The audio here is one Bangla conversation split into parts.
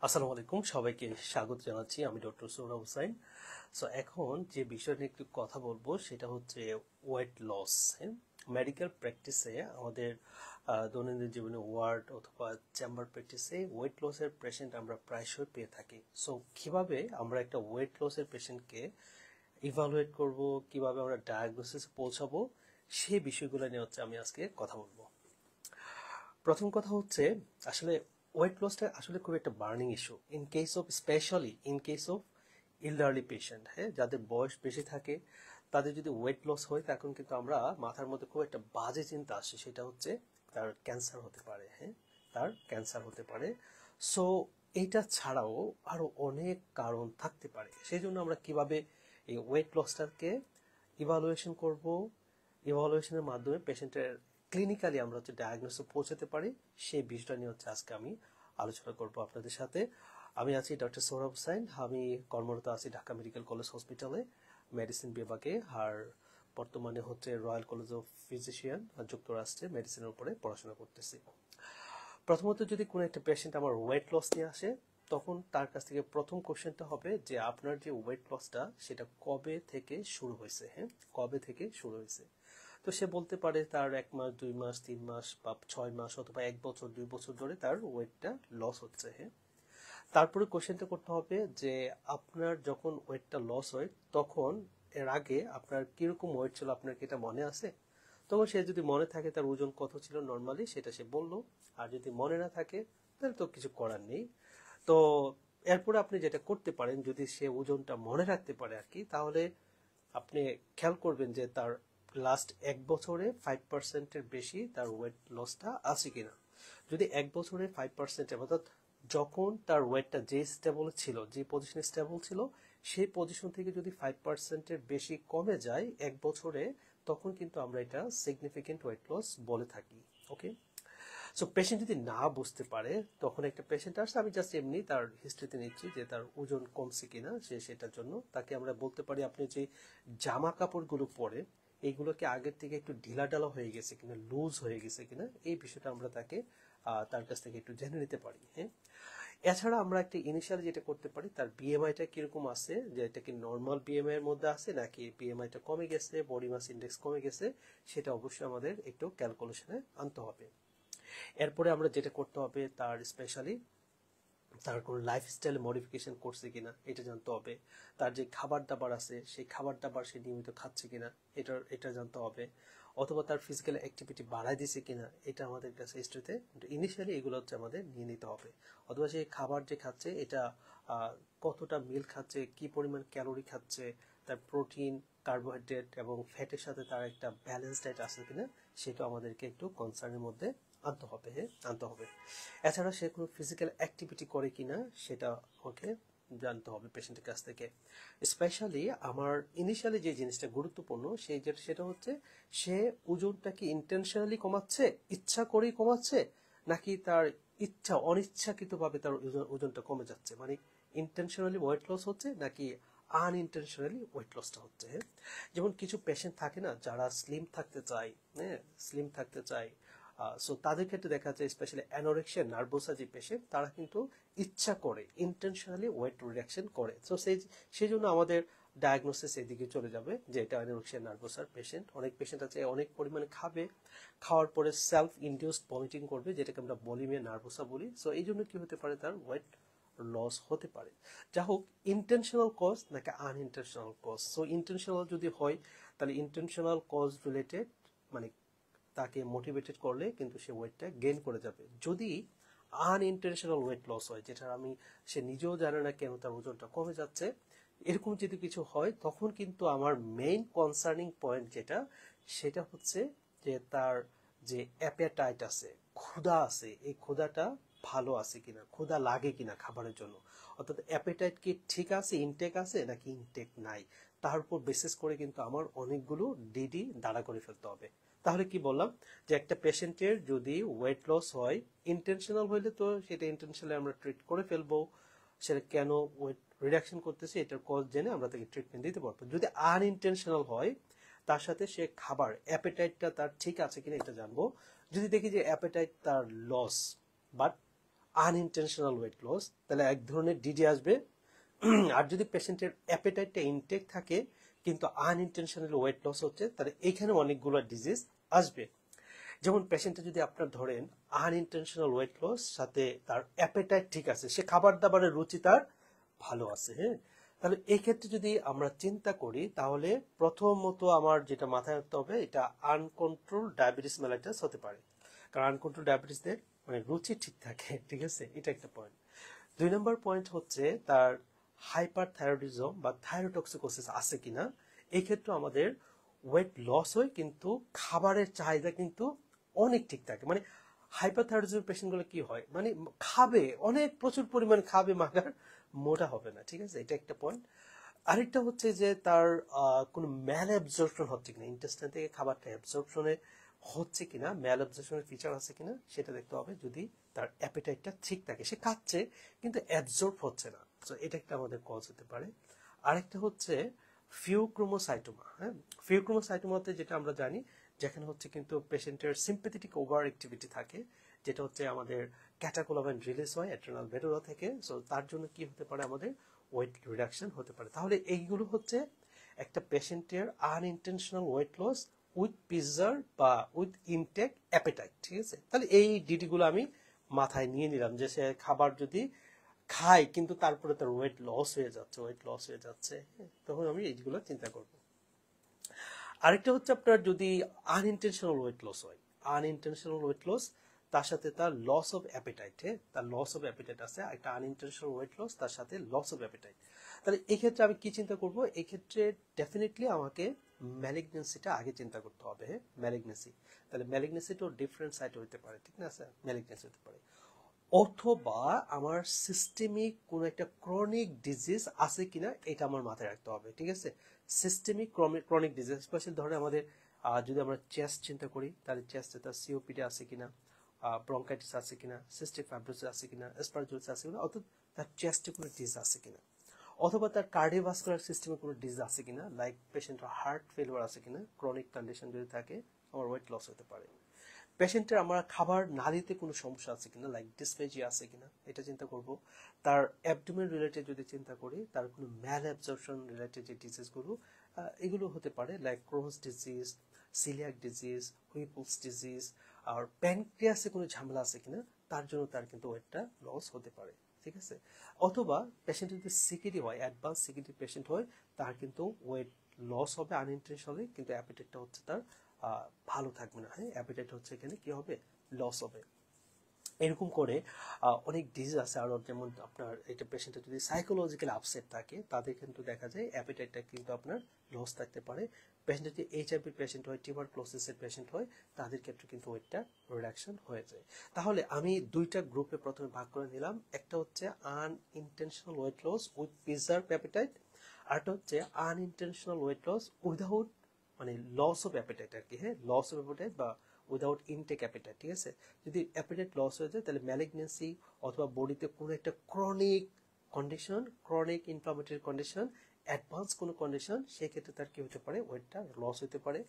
আসসালামু আলাইকুম, সবাইকে স্বাগত জানাচ্ছি। আমি ডক্টর সোহরাব হোসাইন। সো এখন যে বিষয় নিয়ে একটু কথা বলবো সেটা হচ্ছে ওয়েট লস। হ্যাঁ, মেডিকেল প্র্যাকটিসে আমাদের দৈনন্দিন জীবনে ওয়ার্ড অথবা চেম্বার প্র্যাকটিসে ওয়েট লসের পেশেন্ট আমরা প্রায়শই পেয়ে থাকি। সো কিভাবে আমরা একটা ওয়েট লসের পেশেন্টকে ইভালুয়েট করব, কিভাবে আমরা ডায়াগনোসিস পৌঁছাবো, সেই বিষয়গুলো নিয়ে হচ্ছে আমি আজকে কথা বলবো। প্রথম কথা হচ্ছে আসলে ওয়েট লসটা আসলে খুব একটা burning issue in case of, specially in case of elderly patient. হ্যাঁ, যাদের বয়স বেশি থাকে তাদের যদি ওয়েট লস হয় তখন কিন্তু আমরা মাথার মধ্যে খুব একটা বাজে চিন্তা আসে, সেটা হচ্ছে তার ক্যান্সার হতে পারে। হ্যাঁ, তার ক্যান্সার হতে পারে। সো এইটা ছাড়াও আরো অনেক কারণ থাকতে পারে। সেই জন্য আমরা কিভাবে এই ওয়েট লসটাকে ইভালুয়েশন করব, ইভালুয়েশনের মাধ্যমে পেশেন্টের ক্লিনিক্যালি আমরা হচ্ছে ডায়াগনোসিসে পৌঁছাতে পারি, সেই বিষয়টা নিয়ে হচ্ছে আজকে আমি আলোচনা করব আপনাদের সাথে। আমি আছি ডক্টর সোহরাব হোসাইন। আমি কর্মরত আছি ঢাকা মেডিকেল কলেজ হসপিটালে মেডিসিন বিভাগে, আর বর্তমানে হচ্ছে রয়্যাল কলেজ অফ ফিজিশিয়ান যুক্তরাষ্ট্রে মেডিসিনের উপরে পড়াশোনা করতেছি। প্রথমত যদি কোনো একটা পেশেন্ট আমার ওয়েট লস নিয়ে আসে, তখন তার কাছ থেকে প্রথম কোশ্চেনটা হবে যে আপনার যে ওয়েট লসটা সেটা কবে থেকে শুরু হয়েছে। হ্যাঁ, কবে থেকে শুরু হয়েছে। তো সে বলতে পারে তার 1 মাস, 2 মাস, 3 মাস বা 6 মাস অথবা 1 বছর, 2 বছর ধরে তার ওয়েটটা লস হচ্ছে। হ্যাঁ, তারপরে কোশ্চেনটা করতে হবে যে আপনার যখন ওয়েটটা লস হয় তখন এর আগে আপনার কিরকম ওয়েট ছিল, আপনার কি এটা মনে আছে? তখন সে যদি মনে থাকে তার ওজন কত ছিল নর্মালি সেটা সে বললো, আর যদি মনে না থাকে তাহলে তো কিছু করার নেই। তো এরপরে আপনি যেটা করতে পারেন, যদি সে ওজনটা মনে রাখতে পারে আর কি, তাহলে আপনি খেয়াল করবেন যে তার লাস্ট 1 বছরে 5%-এর বেশি তার ওয়েট লসটা আছে কিনা। যদি 1 বছরে 5%, অর্থাৎ যখন তার ওয়েটটা যে স্টেবল ছিল, যে পজিশনে স্টেবল ছিল, সেই পজিশন থেকে যদি 5%-এর বেশি কমে যায় 1 বছরে, তখন কিন্তু আমরা এটা সিগনিফিকেন্ট ওয়েট লস বলে থাকি। ওকে, সো পেশেন্ট যদি না বুঝতে পারে, তখন একটা পেশেন্ট আসছে, আমি জাস্ট এমনি তার হিস্ট্রিতে নিচ্ছি যে তার ওজন কমছে কিনা, সেটার জন্য তাকে আমরা বলতে পারি আপনি যে জামা কাপড়গুলো পরে এইগুলোকে আগের থেকে একটু ঢিলাঢালা হয়ে গেছে কিনা, লুজ হয়ে গেছে কিনা, এই বিষয়টা আমরা তাকে তার কাছ থেকে একটু জেনে নিতে পারি। হ্যাঁ, এছাড়া আমরা একটা ইনিশিয়ালি যেটা করতে পারি, তার বিএমআইটা কিরকম আছে, যে এটা কি নর্মাল বিএমআই এর মধ্যে আছে নাকি বিএমআইটা কমে গেছে, বডি মাস ইন্ডেক্স কমে গেছে, সেটা অবশ্যই আমাদের একটু ক্যালকুলেশনে আনতে হবে। এরপরে আমরা যেটা করতে হবে, তার স্পেশালি তার কোনো লাইফস্টাইল মডিফিকেশন করছে কিনা এটা জানতে হবে। তার যে খাবার দাবার আছে সেই খাবার দাবার সে নিয়মিত খাচ্ছে কিনা এটা জানতে হবে। অথবা তার ফিজিক্যাল অ্যাক্টিভিটি বাড়ায় দিছে কিনা, এটা আমাদের কাছে হিস্ট্রিতে ইনিশিয়ালি এগুলো হচ্ছে আমাদের নিয়ে নিতে হবে। অথবা সেই খাবার যে খাচ্ছে এটা কতটা মিল খাচ্ছে, কি পরিমাণ ক্যালোরি খাচ্ছে, তার প্রোটিন, কার্বোহাইড্রেট এবং ফ্যাটের সাথে তার একটা ব্যালেন্স ডায়েট আছে কিনা, সেটা আমাদেরকে একটু কনসার্নের মধ্যে আনতে হবে। হ্যাঁ, আনতে হবে। এছাড়া সে কোনো ফিজিক্যাল অ্যাক্টিভিটি করে কিনা সেটা ওকে জানতে হবে পেশেন্টের কাছ থেকে। স্পেশালি আমার ইনিশিয়ালি যে জিনিসটা গুরুত্বপূর্ণ সেটা হচ্ছে সে ওজনটা কি ইন্টেনশনালি কমাচ্ছে, ইচ্ছা করেই কমাচ্ছে, নাকি তার ইচ্ছা অনিচ্ছাকৃতভাবে তার ওজনটা কমে যাচ্ছে, মানে ইন্টেনশনালি ওয়েট লস হচ্ছে নাকি আনইনটেনশনালি ওয়েট লসটা হচ্ছে। হ্যাঁ, যেমন কিছু পেশেন্ট থাকে না যারা স্লিম থাকতে চায়, হ্যাঁ, স্লিম থাকতে চায়। সো তাদের ক্ষেত্রে দেখা যায় স্পেশালি অ্যানোরেক্সিয়া নার্ভোসা যে পেশেন্ট, তারা কিন্তু ইচ্ছা করে ইন্টেনশনালি ওয়েট রিডাকশন করে। সো সেই জন্য আমাদের ডায়াগনোসিস এদিকে চলে যাবে যে এটা অ্যানোরেক্সিয়া নার্ভোসার পেশেন্ট। অনেক পেশেন্ট আছে অনেক পরিমাণে খাবে, খাওয়ার পরে সেলফ ইনডিউসড ভমিটিং করবে, যেটাকে আমরা বলিমিয়া নার্ভোসা বলি। সো এই জন্য কি হতে পারে, তার ওয়েট লস হতে পারে। যা হোক, ইন্টেনশনাল কজ নাকি আনইনটেনশনাল কজ। সো ইন্টেনশনাল যদি হয় তাহলে ইন্টেনশনাল কজ রিলেটেড, মানে তাকে মোটিভেটেড করলে কিন্তু সে ওয়েটটা গেইন করে যাবে। যদি আনইনটেনশনাল ওয়েট লস হয়, যেটা সে নিজেও জানে না কেন তার ওজনটা কমে যাচ্ছে, এরকম যদি কিছু হয়, তখন কিন্তু আমার মেইন কনসার্নিং পয়েন্ট যেটা, সেটা হচ্ছে যে তার যে অ্যাপেটাইট আছে, ক্ষুধা আছে, এই ক্ষুধাটা ভালো আছে কিনা, ক্ষুধা লাগে কিনা খাবারের জন্য, অর্থাৎ অ্যাপেটাইট কি ঠিক আছে, ইনটেক আছে নাকি ইনটেক নাই, তার উপর বেসিস করে কিন্তু আমার অনেকগুলো ডিডি দাঁড়া করে ফেলতে হবে। তাহলে কি বললাম, যে একটা পেশেন্টের যদি ওয়েট লস হয়, ইন্টেনশনাল হইলে তো সেটা ইন্টেনশনালি আমরা ট্রিট করে ফেলবো, সেটা কেন ওয়েট রিডাকশন করতেছে এটার কজ জেনে আমরা তাকে ট্রিটমেন্ট দিতে পারবো। যদি আনইনটেনশনাল হয়, তার সাথে সে খাবার অ্যাপেটাইটটা তার ঠিক আছে কিনা এটা জানবো। যদি দেখি যে অ্যাপেটাইট তার loss, but unintentional weight loss, তাহলে এক ধরনের ডিডি আসবে। আর যদি পেশেন্টের অ্যাপেটাইটটা ইনটেক থাকে কিন্তু আনইনটেনশনাল ওয়েট লস হচ্ছে, তাহলে এইখানে অনেকগুলো ডিজিজ আসবে। যেমন পেশেন্টে যদি আপনার ধরেন আনইনটেনশনাল ওয়েট লস সাথে তার অ্যাপেটাইট ঠিক আছে, সে খাবার দাবারের রুচি তার ভালো আছে, হ্যাঁ, তাহলে এই ক্ষেত্রে যদি আমরা চিন্তা করি তাহলে প্রথমত আমার যেটা মাথায় রাখতে হবে, এটা আনকন্ট্রোল ডায়াবেটিস মেলাইটাস হতে পারে। কারণ আনকন্ট্রোল ডায়াবেটিসদের মানে রুচি ঠিক থাকে, ঠিক আছে, এটা একটা পয়েন্ট। 2 নম্বর পয়েন্ট হচ্ছে তার হাইপার থাইরয়েডিজম বা থাইরোটক্সিকোসিস আছে কিনা। এই ক্ষেত্রে আমাদের ওয়েট লস হয় কিন্তু খাবারের চাহিদা কিন্তু অনেক ঠিক থাকে। মানে হাইপারথাইরয়েডিজম পেশেন্টগুলো কি হয়, মানে খাবে অনেক প্রচুর পরিমাণ খাবে, মাগার মোটা হবে না, ঠিক আছে, এটা একটা পয়েন্ট। আরেকটা হচ্ছে যে তার কোনো ম্যাল অ্যাবজর্পশন হচ্ছে কিনা, ইন্টেস্টাইন থেকে খাবারটা অ্যাবজর্পশনে হচ্ছে কিনা, ম্যাল অ্যাবজর্পশনের ফিচার আছে কিনা সেটা দেখতে হবে। যদি তার অ্যাপেটাইটটা ঠিক থাকে, সে খাচ্ছে কিন্তু অ্যাবজর্ব হচ্ছে না, তো এটা একটা আমাদের কজ হতে পারে। আরেকটা হচ্ছে ফিউক্রোমোসাইটোমা। হ্যাঁ, ফিউক্রোমোসাইটোমাতে যেটা আমরা জানি, যেখানে হচ্ছে কিন্তু পেশেন্টের সিম্পেথেটিক ওভার অ্যাক্টিভিটি থাকে, যেটা হচ্ছে আমাদের ক্যাটাকোলামিন রিলিজ হয় অ্যাড্রেনাল মেডুলা থেকে। সো তার জন্য কি হতে পারে, আমাদের ওয়েট রিডাকশন হতে পারে। তাহলে এইগুলো হচ্ছে একটা পেশেন্টের unintentional weight loss with preserve বা উইথ ইনটেক অ্যাপেটাইট, ঠিক আছে। তাহলে এই ডিটিগুলো আমি মাথায় নিয়ে নিলাম, যে সে খাবার যদি খায় কিন্তু তারপরে তার ওয়েট লস হয়ে যাচ্ছে, তখন আমি এইগুলো চিন্তা করব। আরেকটা হচ্ছে আপনার যদি আনইনটেনশনাল ওয়েট লস হয়, আনইনটেনশনাল ওয়েট লস তার সাথে তার লস অফ অ্যাপেটাইট, তার লস অফ অ্যাপেটাইট আছে, একটা আনইনটেনশনাল ওয়েট লস তার সাথে লস অফ অ্যাপেটাইট। তাহলে এই ক্ষেত্রে আমি কি চিন্তা করব, এই ক্ষেত্রে ডেফিনেটলি আমাকে ম্যালিগনেন্সিটা আগে চিন্তা করতে হবে। ম্যালিগনেন্সি, তাহলে ম্যালিগনেন্সিটাও ডিফারেন্ট সাইট হতে পারে, ঠিক না স্যার, ম্যালিগনেন্সি হতে পারে। অথবা আমার সিস্টেমিক কোনো একটা ক্রনিক ডিজিজ আছে কিনা এটা আমার মাথায় রাখতে হবে, ঠিক আছে। সিস্টেমিক ক্রনিক ডিজিজ, স্পেশালি ধরে আমাদের যদি আমরা চেস্ট চিন্তা করি, তাহলে চেস্টে তার সিওপিডি আছে কিনা, ব্রঙ্কাইটিস আছে কিনা, সিস্টিক ফাইব্রোসিস আছে কিনা, অ্যাসপারজিলোসিস আছে কিনা, অর্থাৎ তার চেস্টে কোনো ডিজিজ আছে কিনা। অথবা তার কার্ডিওভাস্কুলার সিস্টেমে কোনো ডিজিজ আছে কিনা, লাইক পেশেন্টের হার্ট ফেলিওর আছে কিনা। ক্রনিক কন্ডিশন যদি থাকে আমার ওয়েট লস হতে পারে। পেশেন্টের আমার খাবার নালীতে কোনো সমস্যা আছে কিনা, লাইক ডিসফেজিয়া আছে কিনা, এটা চিন্তা করব। তার অ্যাবডোমেন রিলেটেড যদি চিন্তা করি, তার কোনো ম্যাল অ্যাবজর্পশন রিলেটেড যে ডিজিজগুলো, এগুলো হতে পারে, like Crohn's disease, celiac disease, Whipple's disease. আর প্যানক্রিয়াসে কোনো ঝামেলা আছে কিনা, তার জন্য তার কিন্তু ওয়েটটা লস হতে পারে, ঠিক আছে। অথবা পেশেন্ট যদি সিকিডি হয়, অ্যাডভান্স সিকিডি পেশেন্ট হয়, তার কিন্তু ওয়েট লস হবে আনইনটেনশনালি, কিন্তু অ্যাপিটাইটটা হচ্ছে তার ভালো থাকবে না। হ্যাঁ, অ্যাপিটাইট হচ্ছে এখানে কি হবে, লস হবে। এরকম করে অনেক ডিজিজ আছে আরো, যেমন আপনার এটা পেশেন্টের যদি সাইকোলজিক্যাল আপসেট থাকে, তাদের কিন্তু দেখা যায় অ্যাপিটাইটটা কিন্তু আপনার লস থাকতে পারে। পেশেন্ট যদি এইচআইভি পেশেন্ট হয়, টিউবারক্লোসিসের পেশেন্ট হয়, তাদের ক্ষেত্রে কিন্তু ওয়েটটা রিডাকশন হয়ে যায়। তাহলে আমি দুইটা গ্রুপে প্রথমে ভাগ করে নিলাম, একটা হচ্ছে unintentional weight loss with preserve appetite, আরটা হচ্ছে আনইনটেনশনাল ওয়েট লস উইদাউট মানে লস অফ অ্যাপিটাইট আর কি। হ্যাঁ, লস অফ অ্যাপিটাইট বা উইদাউট ইনটেক অ্যাপিটাইট, ঠিক আছে। যদি অ্যাপিটাইট লস হয়ে যায়, তাহলে ম্যালিগনেন্সি অথবা বডিতে কোনো একটা chronic condition, chronic inflammatory condition, advance কোনো কন্ডিশন, সেক্ষেত্রে তার কি হতে পারে, ওয়েটটা লস হতে পারে।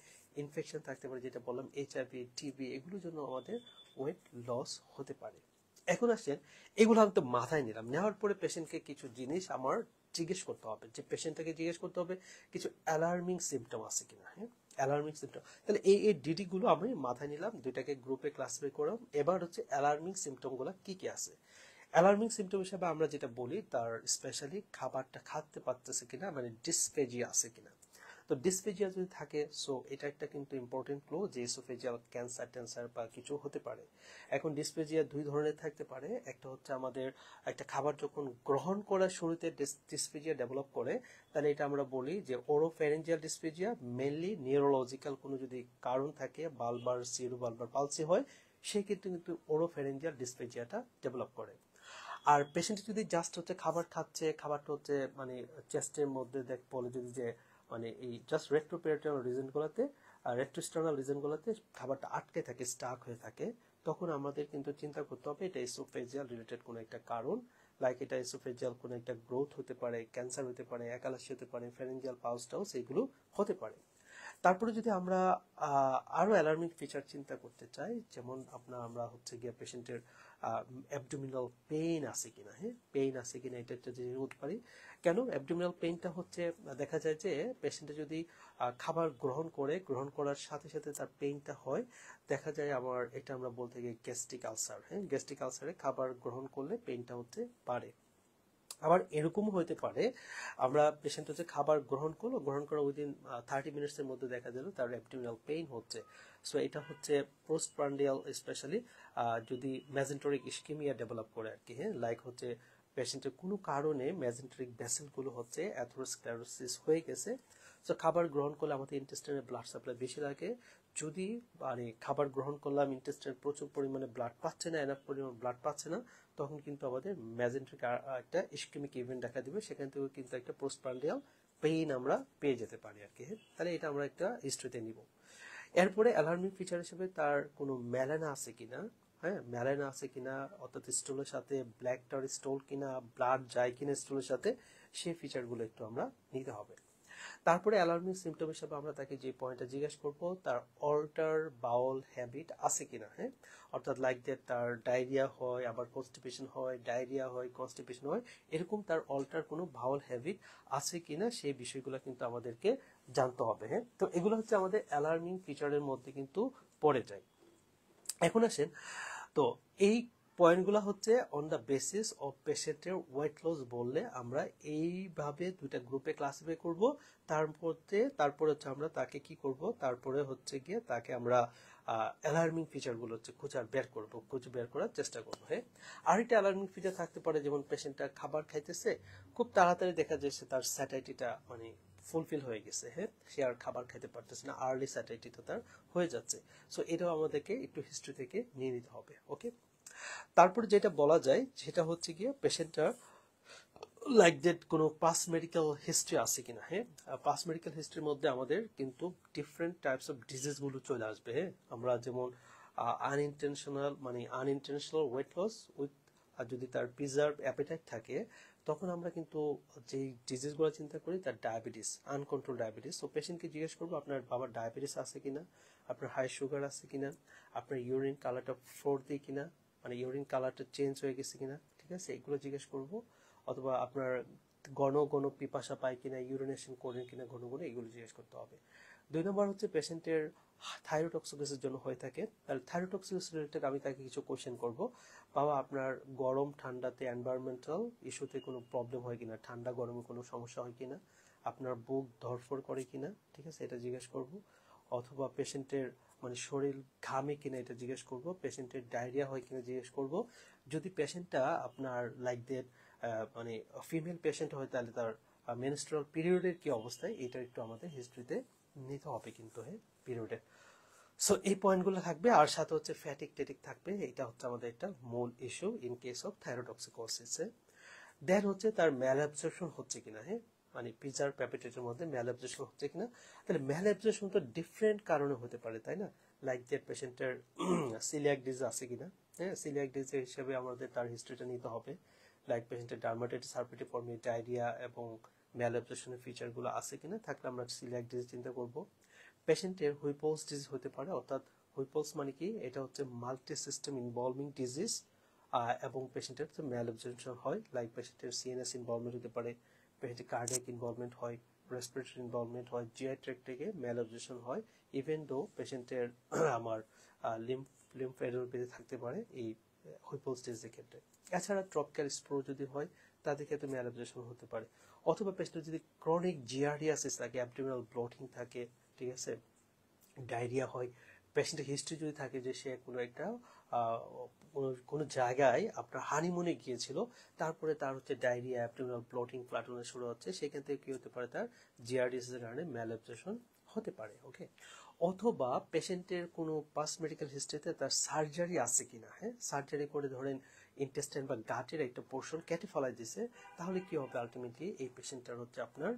ইনফেকশন থাকতে পারে, যেটা বললাম এইচআইভি, টিবি, এগুলোর জন্য আমাদের ওয়েট লস হতে পারে। এখন আসেন, এগুলো আমি তো মাথায় নিলাম, নেওয়ার পরে পেশেন্টকে কিছু জিনিস আমার জিজ্ঞেস করতে হবে, যে পেশেন্টটাকে জিজ্ঞেস করতে হবে কিছু অ্যালার্মিং সিমটম আছে কিনা। হ্যাঁ, অ্যালার্মিং সিমটম, তাহলে এই ডিডি গুলো আমি মাথায় নিলাম, দুইটাকে গ্রুপে ক্লাসিফাই করলাম। এবার হচ্ছে অ্যালার্মিং সিমটম গুলো কি কি আছে। অ্যালার্মিং সিমটম হিসেবে আমরা যেটা বলি, তার স্পেশালি খাবারটা খাতে পারতেছে কিনা, মানে ডিসফেজিয়া আছে কিনা। তো ডিসফেজিয়া যদি থাকে, সো এটা একটা কিন্তু ইম্পর্টেন্ট ক্লু যে এসোফেজিয়াল ক্যান্সার ট্যান্সার বা কিছু হতে পারে। এখন ডিসফেজিয়া দুই ধরনের থাকতে পারে, একটা হচ্ছে আমাদের একটা খাবার যখন গ্রহণ করার শুরুতে ডিসফেজিয়া ডেভেলপ করে, তাহলে এটা আমরা বলি যে ওরোফ্যারিঞ্জিয়াল ডিসফেজিয়া, মেনলি নিউরোলজিক্যাল কোনো যদি কারণ থাকে, বালবার সিরো বালবার পালসি হয়, সেক্ষেত্রে কিন্তু ওরোফ্যারিঞ্জিয়াল ডিসফেজিয়াটা ডেভেলপ করে। আর পেশেন্ট যদি জাস্ট হচ্ছে খাবার খাচ্ছে, খাবারটা হচ্ছে মানে চেস্টের মধ্যে বলে যদি যে মানে এই জাস্ট রেট্রোপেরিটোনাল রিজনগুলোতে আর রেট্রোস্টার্নাল রিজনগুলোতে খাবারটা আটকে থাকে, স্টাক হয়ে থাকে, তখন আমাদের কিন্তু চিন্তা করতে হবে এটা এসোফেজিয়াল রিলেটেড কোনো একটা কারণ, লাইক এটা এসোফেজিয়াল কোনো একটা গ্রোথ হতে পারে, ক্যান্সার হতে পারে, একালাসি হতে পারে, ফ্যারেঞ্জিয়াল পালসটাও সেইগুলো হতে পারে। তারপরে যদি আমরা আরো অ্যালার্মিং ফিচার চিন্তা করতে চাই, যেমন আমরা হচ্ছে গিয়ে পেশেন্টের অ্যাবডোমিনাল পেইন আছে কিনা, হ্যাঁ পেইন আছে কিনা এটা একটা জেনে নিতে পারি। কেন অ্যাবডোমিনাল পেইনটা হচ্ছে, দেখা যায় যে পেশেন্টে যদি খাবার গ্রহণ করার সাথে সাথে তার পেইনটা হয়, দেখা যায় আমার এটা আমরা বলতে গিয়ে গ্যাস্ট্রিক আলসার, হ্যাঁ গ্যাস্ট্রিক আলসারে খাবার গ্রহণ করলে পেইনটা হতে পারে। আবার এরকমও হতে পারে আমরা পেশেন্ট হচ্ছে খাবার গ্রহণ করা উইদিন 30 মিনিটসের মধ্যে দেখা দিল তার অ্যাবডোমিনাল পেইন হচ্ছে। সো এটা হচ্ছে পোস্টপ্রান্ডিয়াল, স্পেশালি যদি মেজেন্টেরিক ইসকেমিয়া ডেভেলপ করে আর কি, হ্যাঁ লাইক হচ্ছে পেশেন্টের কোনো কারণে মেজেন্টেরিক ভেসেলগুলো হচ্ছে অ্যাথেরোস্ক্লেরোসিস হয়ে গেছে। সো খাবার গ্রহণ করলে আমাদের ইন্টেস্টাইনে ব্লাড সাপ্লাই বেশি লাগে। যদি মানে খাবার গ্রহণ করলাম, ইন্টেস্টাইন প্রচুর পরিমাণে ব্লাড পাচ্ছে না, এনাফ পরিমাণ ব্লাড পাচ্ছে না, তখন কিন্তু আমাদের মেজেন্ট্রিক একটা ইসকেমিক ইভেন্ট দেখা দিবে, সেখান থেকে কিন্তু একটা পোস্টপ্রান্ডিয়াল পেইন আমরা পেয়ে যেতে পারি আর কি। তাহলে এটা আমরা একটা হিস্ট্রিতে নিব। এরপরে অ্যালার্মিং ফিচার হিসেবে তার কোনো ম্যালানা আছে কিনা, হ্যাঁ ম্যালানা আছে কিনা, অর্থাৎ স্টোলের সাথে ব্ল্যাক টার স্টোল কিনা, ব্লাড যায় কিনা স্টোলের সাথে, সেই ফিচারগুলো একটু আমরা নিতে হবে। তারপরে অ্যালার্মিং সিমটম হিসেবে আমরা তাকে যে পয়েন্টটা জিজ্ঞেস করব, তার অল্টার বাউল হ্যাবিট আছে কিনা, হ্যাঁ অর্থাৎ লাইক দ্যাট তার ডায়রিয়া হয়, আবার কনস্টিপেশন হয়, ডায়রিয়া হয়, কনস্টিপেশন হয়, এরকম তার অল্টার কোনো বাউল হ্যাবিট আছে কিনা সেই বিষয়গুলো কিন্তু আমাদেরকে জানতে হবে। হ্যাঁ তো এগুলো হচ্ছে আমাদের অ্যালার্মিং ফিচারের মধ্যে কিন্তু পড়ে যায়। এখন আসেন, তো এই পয়েন্টগুলো হচ্ছে অন দ্য বেসিস অফ পেশেন্টের ওয়েট লস বললে আমরা এইভাবে দুইটা গ্রুপে ক্লাসিফাই করব। তারপরে হচ্ছে আমরা তাকে কি করব, তারপরে হচ্ছে গিয়ে তাকে আমরা অ্যালার্মিং ফিচারগুলো হচ্ছে খুঁজে বের করার চেষ্টা করবো। হ্যাঁ আরেকটা অ্যালার্মিং ফিচার থাকতে পারে, যেমন পেশেন্টটা খাবার খাইতেছে, খুব তাড়াতাড়ি দেখা যাচ্ছে তার স্যাটাইটিটা মানে ফুলফিল হয়ে গেছে, হ্যাঁ সে আর খাবার খেতে পারতেছে না, আর্লি স্যাটাইটিটা তার হয়ে যাচ্ছে। সো এটাও আমাদেরকে একটু হিস্ট্রি থেকে নিয়ে নিতে হবে। ওকে, তারপরে যেটা বলা যায় সেটা হচ্ছে গিয়ে পেশেন্টটার লাইক দ্যাট কোনো পাস মেডিকেল হিস্ট্রি আছে কিনা। হ্যাঁ পাস মেডিকেল হিস্ট্রির মধ্যে আমাদের কিন্তু ডিফারেন্ট টাইপস অফ ডিজিজ গুলো চলে আসবে। হ্যাঁ আমরা যেমন আনইনটেনশনাল ওয়েট লস উইথ, আর যদি তার প্রিজার্ভ অ্যাপিটাইট থাকে, তখন আমরা কিন্তু যেই ডিজিজগুলো চিন্তা করি তার ডায়াবেটিস, আনকন্ট্রোল ডায়াবেটিস। তো পেশেন্টকে জিজ্ঞেস করবো আপনার বাবার ডায়াবেটিস আছে কিনা, আপনার হাই সুগার আছে কিনা, আপনার ইউরিন কালারটা ফ্লোরদি কিনা, মানে ইউরিন কালারটা চেঞ্জ হয়ে গেছে কিনা, ঠিক আছে এগুলো জিজ্ঞেস করবো। অথবা আপনার ঘন ঘন পিপাসা পায় কিনা, ইউরিনেশন করেন কিনা ঘন ঘন, এগুলো জিজ্ঞেস করতে হবে। 2 নম্বর হচ্ছে পেশেন্টের থাইরোটক্সিকোসিসের জন্য হয়ে থাকে, তাহলে থাইরোটক্সিকোসিস রিলেটেড আমি তাকে কিছু কোশ্চেন করব। বাবা আপনার গরম ঠান্ডাতে এনভায়রনমেন্টাল ইস্যুতে কোনো প্রবলেম হয় কিনা, ঠান্ডা গরমে কোনো সমস্যা হয় কিনা, আপনার বুক ধরফর করে কিনা, ঠিক আছে এটা জিজ্ঞেস করব। অথবা পেশেন্টের মানে শরীর ঘামে কিনা এটা জিজ্ঞেস করব, পেশেন্টের ডায়রিয়া হয় কিনা জিজ্ঞেস করব। যদি পেশেন্টটা আপনার লাইক দ্যাট মানে ফিমেল পেশেন্ট হয়, তাহলে তার মেনস্ট্রুয়াল পিরিয়ডের কি অবস্থায়, এটা একটু আমাদের হিস্ট্রিতে নিতে হবে কিন্তু, হ্যাঁ পিরিয়ডের। সো এই পয়েন্টগুলো থাকবে, আর সাথে হচ্ছে ফ্যাটিক টেটিক থাকবে, এটা হচ্ছে আমাদের একটা মূল ইস্যু ইন কেস অফ থাইরোটক্সিকোসিসে। দেন হচ্ছে তার ম্যালঅ্যাবজর্পশন হচ্ছে কিনা, হ্যাঁ মানে পিজার প্যাপিটেটের মধ্যে ম্যালঅ্যাবজর্পশন হচ্ছে কিনা। তাহলে ম্যালঅ্যাবজর্পশন তো ডিফারেন্ট কারণে হতে পারে, তাই না, লাইক দ্যাট পেশেন্টের সিলিয়াক ডিজিজ আছে কিনা, হ্যাঁ সিলিয়াক ডিজিজ হিসেবে আমাদের তার হিস্ট্রিটা নিতে হবে। লাইক পেশেন্টের ডার্মাটাইটিস হার্পিটিফর্মি, ডায়রিয়া এবং ম্যালঅ্যাবজর্পশনের ফিচারগুলো আছে কিনা, থাকলে আমরা সিলিয়াক ডিজিজ চিন্তা করব। পেশেন্টের হুইপলস ডিজিজ হতে পারে, অর্থাৎ হুইপলস মানে কি, এটা হচ্ছে মাল্টি সিস্টেম ইনভলভিং ডিজিজ, এবং পেশেন্টের ম্যালঅ্যাবজর্পশন হয়, লাইক পেশেন্টের সিএনএস ইনভলভমেন্ট হতে পারে, পেশেন্টের কার্ডিয়াক ইনভলভমেন্ট হয়, রেসপিরেটরি ইনভলভমেন্ট হয়, জিআই ট্র্যাক্ট থেকে ম্যালঅ্যাবজর্পশন হয়, ইভেন দো পেশেন্টের আমার লিম্ফেডোপ্যাথি থাকতে পারে এই হুইপলস ডিজিজের ক্ষেত্রে। এছাড়া ট্রপিক্যাল স্প্রো যদি হয় তাদের ক্ষেত্রে ম্যালঅ্যাবজর্পশন হতে পারে। অথবা পেশেন্টের যদি ক্রনিক জিআরডিয়াসিস থাকে, অ্যাবডোমিনাল ব্লটিং থাকে, ঠিক আছে ডায়রিয়া হয়, পেশেন্টের হিস্ট্রি যদি থাকে যে সে কোনো একটা কোনো জায়গায় আপনার হানিমুনে গিয়েছিল, তারপরে তার হচ্ছে ডায়রিয়া, অ্যাবডোমিনাল ব্লটিং, ফ্লাটুনের শুরু হচ্ছে, সেখান থেকে কি হতে পারে, তার জিআরডিএস এর কারণে ম্যালঅ্যাবজর্পশন হতে পারে। ওকে, অথবা পেশেন্টের কোনো পাস্ট মেডিকেল হিস্ট্রিতে তার সার্জারি আছে কিনা, হ্যাঁ সার্জারি করে ধরেন ইন্টেস্টাইন বা গাটের একটা পোর্শন কেটে ফেলাই দিছে, তাহলে কি হবে, আলটিমেটলি এই পেশেন্টটার হচ্ছে আপনার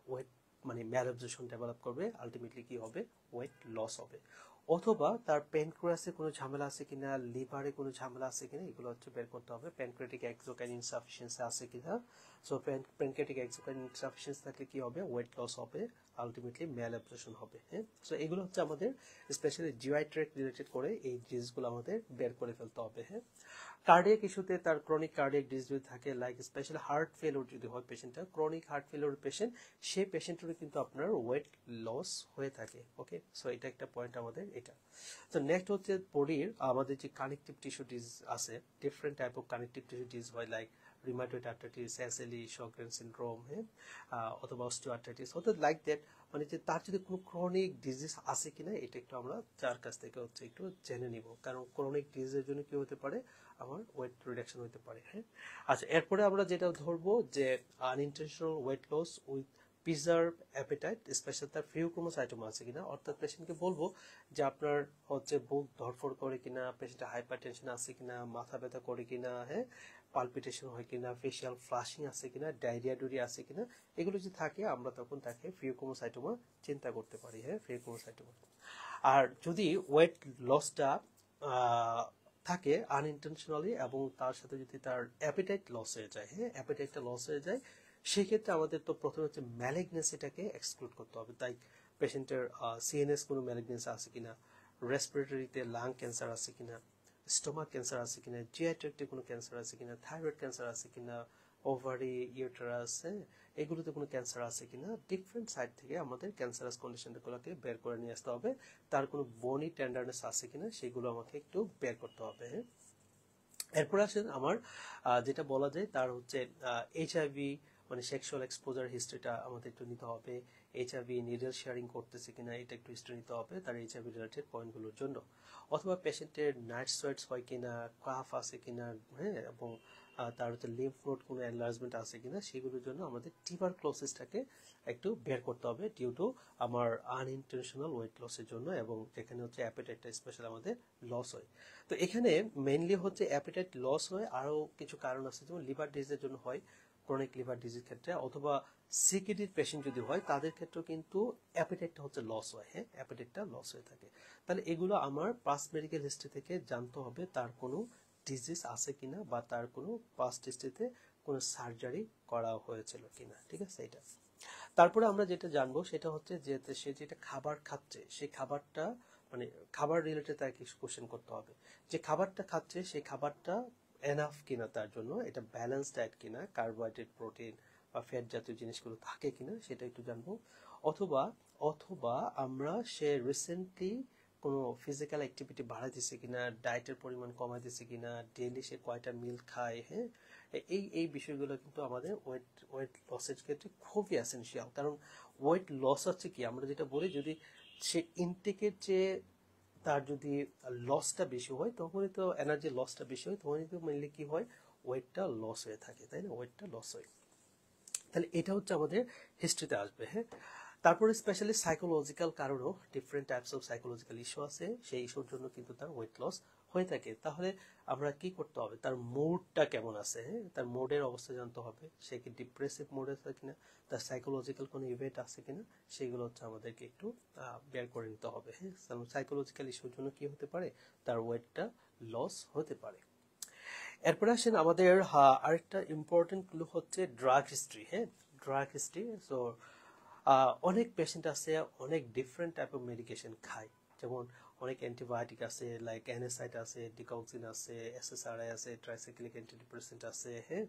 ওয়েট মানে ম্যালঅ্যাবজর্পশন ডেভেলপ করবে, আলটিমেটলি কি হবে, ওয়েট লস হবে। অথবা তার প্যানক্রিয়াসে কোনো ঝামেলা আছে কিনা, লিভারে কোনো ঝামেলা আছে কিনা, এগুলো হচ্ছে বের করতে হবে। প্যানক্রিয়াটিক এক্সোক্রাইন ইনসাফিসিয়েন্সি আছে কিনা। সো প্যানক্রিয়াটিক এক্সোক্রাইন ইনসাফিসিয়েন্সি থাকলে কি হবে, ওয়েট লস হবে, আলটিমেটলি ম্যাল অ্যাবজর্পশন হবে। হ্যাঁ, সো এগুলো হচ্ছে আমাদের স্পেশালি জিআই ট্র্যাক্ট রিলেটেড করে এই ডিজিজগুলো আমাদের বের করে ফেলতে হবে। হ্যাঁ, কার্ডিয়াক ইস্যুতে তার ক্রনিক কার্ডিয়াক ডিজিজ যদি থাকে, লাইক স্পেশালি হার্ট ফেলিওর যদি হয় পেশেন্টটা, ক্রনিক হার্ট ফেলিওর পেশেন্ট, সেই পেশেন্টেরও কিন্তু আপনার ওয়েট লস হয়ে থাকে। ওকে, সো এটা একটা পয়েন্ট আমাদের এটা। তো নেক্সট হচ্ছে বডির আমাদের যে কানেকটিভ টিস্যু ডিজিজ আছে, different type of connective tissue disease হয়, like rheumatoid arthritis, SLE, Sjogren syndrome, হ্যাঁ, অথবা অস্টিওআর্থ্রাইটিস, অর্থাৎ লাইক দ্যাট, মানে যে তার যদি কোনো ক্রনিক ডিজিজ আছে কিনা এটা একটু আমরা যার কাছ থেকে হচ্ছে একটু জেনে নিব, কারণ ক্রনিক ডিজিজের জন্য কি হতে পারে, আমার ওয়েট রিডাকশন হতে পারে। হ্যাঁ, আচ্ছা, এরপরে আমরা যেটা ধরবো যে unintentional weight loss with preserve appetite, special তার ফিউক্রোমোসাইটোমা আছে কিনা, অর্থাৎ পেশেন্টকে বলবো যে আপনার হচ্ছে বুক ধড়ফড় করে কিনা, পেশেন্টের হাইপার টেনশন আছে কিনা, মাথা ব্যথা করে কিনা, হ্যাঁ, পালপিটেশন হয় কিনা, ফেশিয়াল ফ্লাশিং আছে কিনা, ডায়রিয়া ডুরিয়া আছে কিনা, এগুলো যদি থাকে আমরা তখন তাকে ফিউক্রোমোসাইটোমা চিন্তা করতে পারি। হ্যাঁ, ফিউক্রোমোসাইটোমা। আর যদি ওয়েট লসটা থাকে আনইনটেনশনালি এবং তার সাথে যদি তার অ্যাপিটাইট লস হয়ে যায়, হ্যাঁ, অ্যাপিটাইটটা লস হয়ে যায়, সেক্ষেত্রে আমাদের তো প্রথমে হচ্ছে ম্যালিগনেন্সিটাকে এক্সক্লুড করতে হবে। তাই পেশেন্টের সিএনএস কোনো ম্যালিগনেন্সি আছে কিনা, রেসপিরেটরিতে লাং ক্যান্সার আছে কিনা, স্টোমাক ক্যান্সার আছে কিনা, জিআই ট্র্যাক্টে কোনো ক্যান্সার আছে কিনা, থাইরয়েড ক্যান্সার আছে কিনা, ওভারি, ইউটেরাস, হ্যাঁ, এগুলোতে কোনো ক্যান্সার আছে কিনা, ডিফারেন্ট সাইড থেকে আমাদের ক্যান্সারাস কন্ডিশনগুলোকে বের করে নিয়ে আসতে হবে। তার কোনো বনি টেন্ডারনেস আছে কিনা সেগুলো আমাকে একটু বের করতে হবে। হ্যাঁ, এরপর আসেন আমার যেটা বলা যায় তার হচ্ছে এইচআইভি, মানে সেক্সুয়াল এক্সপোজার হিস্ট্রিটা আমাদের একটু নিতে হবে। এইচআইভি নিডল শেয়ারিং করতেছে কিনা এটা একটু হিস্ট্রি নিতে হবে তার এইচআইভি রিলেটেড পয়েন্টগুলোর জন্য। অথবা পেশেন্টের নাইট সোয়েটস হয় কিনা, কাফ আছে কিনা, হ্যাঁ, এবং তার হচ্ছে লিম্ফ নোড কোনো এনলার্জমেন্ট আছে কিনা, সেগুলোর জন্য আমাদের টিউবারক্লোসিসটাকে একটু বের করতে হবে ডিউ টু আমার আনইনটেনশনাল ওয়েট লসের জন্য, এবং যেখানে হচ্ছে অ্যাপেটাইটটা স্পেশাল আমাদের লস হয়। তো এখানে মেইনলি হচ্ছে অ্যাপেটাইট লস হয়, আরও কিছু কারণ আছে, যেমন লিভার ডিজিজের জন্য হয়, ক্রনিক লিভার ডিজিজ ক্ষেত্রে, অথবা সিকিডির পেশেন্ট যদি হয় তাদের ক্ষেত্রেও কিন্তু অ্যাপেটাইটটা হচ্ছে লস হয়। হ্যাঁ, অ্যাপেটাইটটা লস হয়ে থাকে। তাহলে এগুলো আমার পাস্ট মেডিকেল হিস্ট্রি থেকে জানতে হবে তার কোনো ডিজিজ আছে কিনা, বা তার কোনো পাস্ট হিস্ট্রিতে কোনো সার্জারি করা হয়েছিল কিনা। ঠিক আছে, এটা। তারপরে আমরা যেটা জানবো সেটা হচ্ছে যে সে যেটা খাবার খাচ্ছে সেই খাবারটা, মানে খাবার রিলেটেড তাকে কোশ্চেন করতে হবে যে খাবারটা খাচ্ছে সেই খাবারটা এনাফ কিনা তার জন্য, এটা ব্যালেন্স ডায়েট কিনা, কার্বোহাইড্রেট, প্রোটিন বা ফ্যাট জাতীয় জিনিসগুলো থাকে কিনা সেটা একটু জানবো। অথবা অথবা আমরা সে রিসেন্টলি কোনো ফিজিক্যাল অ্যাক্টিভিটি বাড়াই দিচ্ছে কিনা, ডায়েটের পরিমাণ কমাই দিচ্ছে কিনা, ডেইলি সে কয়টা মিল খায়, হ্যাঁ, এই বিষয়গুলো কিন্তু আমাদের ওয়েট লসের ক্ষেত্রে খুবই এসেনশিয়াল। কারণ ওয়েট লস হচ্ছে কি, আমরা যেটা বলি, যদি সে ইনটেকের চেয়ে তার যদি লসটা বেশি হয় তখনই তো, এনার্জি লসটা বেশি হয় তখনই তো মেনলি কি হয়, ওয়েটটা লস হয়ে থাকে, তাই না, ওয়েটটা লস হয়। তাহলে এটা হচ্ছে আমাদের হিস্ট্রিতে আসবে। হ্যাঁ, তারপরে স্পেশালি সাইকোলজিক্যাল কারণেও different types of psychological issue আছে, সেই ইস্যুর জন্য কিন্তু তার ওয়েট লস হয়ে থাকে। তাহলে আমরা কি করতে হবে, তার মুডটা কেমন আছে, হ্যাঁ, তার মুডের অবস্থা জানতে হবে, সে কি ডিপ্রেসিভ মুড আছে কিনা, তার সাইকোলজিক্যাল কোনো ইভেন্ট আছে কিনা, সেগুলো হচ্ছে আমাদেরকে একটু বের করে নিতে হবে। হ্যাঁ, কারণ সাইকোলজিক্যাল ইস্যুর জন্য কি হতে পারে, তার ওয়েটটা লস হতে পারে। এরপরে আসেন আমাদের আরেকটা ইম্পর্টেন্ট ক্লু হচ্ছে ড্রাগ হিস্ট্রি। হ্যাঁ, ড্রাগ হিস্ট্রি। সো অনেক পেশেন্ট আছে অনেক ডিফারেন্ট টাইপ অফ মেডিকেশন খায়, যেমন অনেক অ্যান্টিবায়োটিক আছে, লাইক অ্যানেসাইড আছে, ডিকক্সিন আছে, এসএসআরআই আছে, ট্রাইসাইক্লিক অ্যান্টিডিপ্রেসেন্ট আছে। হ্যাঁ,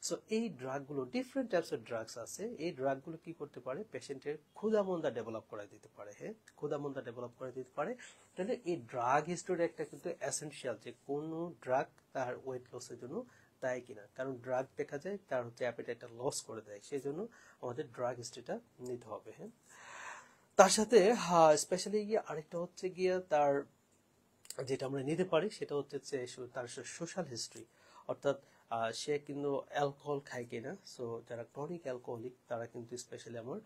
সো এই ড্রাগগুলো, ডিফারেন্ট টাইপস অফ ড্রাগস আছে, এই ড্রাগগুলো কি করতে পারে, পেশেন্টের ক্ষুধামন্দা ডেভেলপ করে দিতে পারে। হ্যাঁ, ক্ষুধামন্দা ডেভেলপ করে দিতে পারে। তাহলে এই ড্রাগ হিস্টোরি একটা কিন্তু এসেনশিয়াল, যে কোন ড্রাগ তার ওয়েট লসের জন্য দায়ী কিনা, কারণ ড্রাগ দেখা যায় তার হচ্ছে অ্যাপেটাইটটা লস করে দেয়, সেই জন্য আমাদের ড্রাগ হিস্ট্রিটা নিতে হবে। হ্যাঁ, তার সাথে স্পেশালি গিয়ে আরেকটা হচ্ছে গিয়ে তার যেটা আমরা নিতে পারি সেটা হচ্ছে তার সোশ্যাল হিস্ট্রি, অর্থাৎ সে কিন্তু অ্যালকোহল খায় কিনা। সো যারা ক্রনিক অ্যালকোহলিক তারা কিন্তু স্পেশালি আমার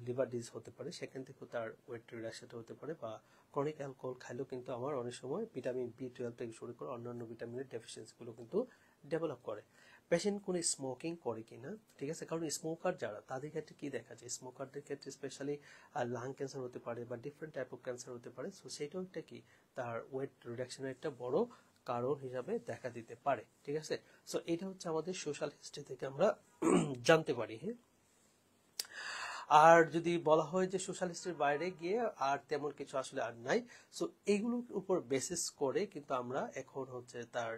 লিভার ডিজিজ হতে পারে, সেখান থেকেও তার ওয়েট রিডাকশন হতে পারে। বা ক্রনিক অ্যালকোহল খাইলেও কিন্তু আমার অনেক সময় ভিটামিন বি 12 থেকে শুরু করে অন্যান্য ভিটামিনের ডেফিসিয়েন্সিগুলো কিন্তু ডেভেলপ করে। পেশেন্ট কোনো স্মোকিং করে কিনা, ঠিক আছে, কারণ স্মোকার যারা তাদের ক্ষেত্রে কি দেখা যায়, স্মোকারদের ক্ষেত্রে স্পেশালি লাং ক্যান্সার হতে পারে বা ডিফারেন্ট টাইপ অফ ক্যান্সার হতে পারে। সো সেইটাও একটা কি তার ওয়েট রিডাকশনের একটা বড় কারণ হিসাবে দেখা দিতে পারে, ঠিক আছে। সো এটা হচ্ছে আমাদের সোশ্যাল হিস্ট্রি থেকে আমরা জানতে পারি। হ্যাঁ, আর যদি বলা হয় যে সোশ্যাল হিস্ট্রির বাইরে গিয়ে আর তেমন কিছু আসলে আর নাই। সো এইগুলোর উপর বেসিস করে কিন্তু আমরা এখন হচ্ছে তার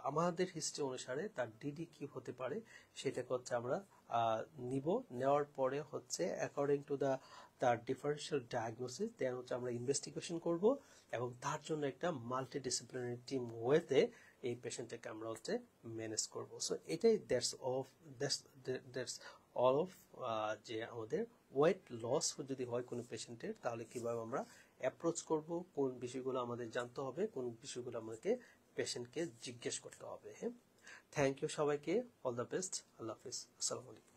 আমাদের হিস্ট্রি অনুসারে তার ডিডি কি হতে পারে সেটাকে হচ্ছে আমরা নিব, নেওয়ার পরে হচ্ছে অ্যাকর্ডিং টু দা তার ডিফারেন্সিয়াল ডায়াগনোসিস দেন হচ্ছে আমরা ইনভেস্টিগেশন করব এবং তার জন্য একটা মাল্টি ডিসিপ্লিনারি টিম ওয়েতে এই পেশেন্টটাকে আমরা হচ্ছে ম্যানেজ করব। সো এটাই দ্যাটস অল অফ যে আমাদের ওয়েট লস যদি হয় কোনো পেশেন্টের তাহলে কিভাবে আমরা অ্যাপ্রোচ করব, কোন বিষয়গুলো আমাদের জানতে হবে, কোন বিষয়গুলো আমাদেরকে পেশেন্টকে জিজ্ঞেস করতে হবে। হ্যাঁ, থ্যাংক ইউ সবাইকে, অল দ্য বেস্ট, আল্লাহ হাফিজ, আসসালামু আলাইকুম।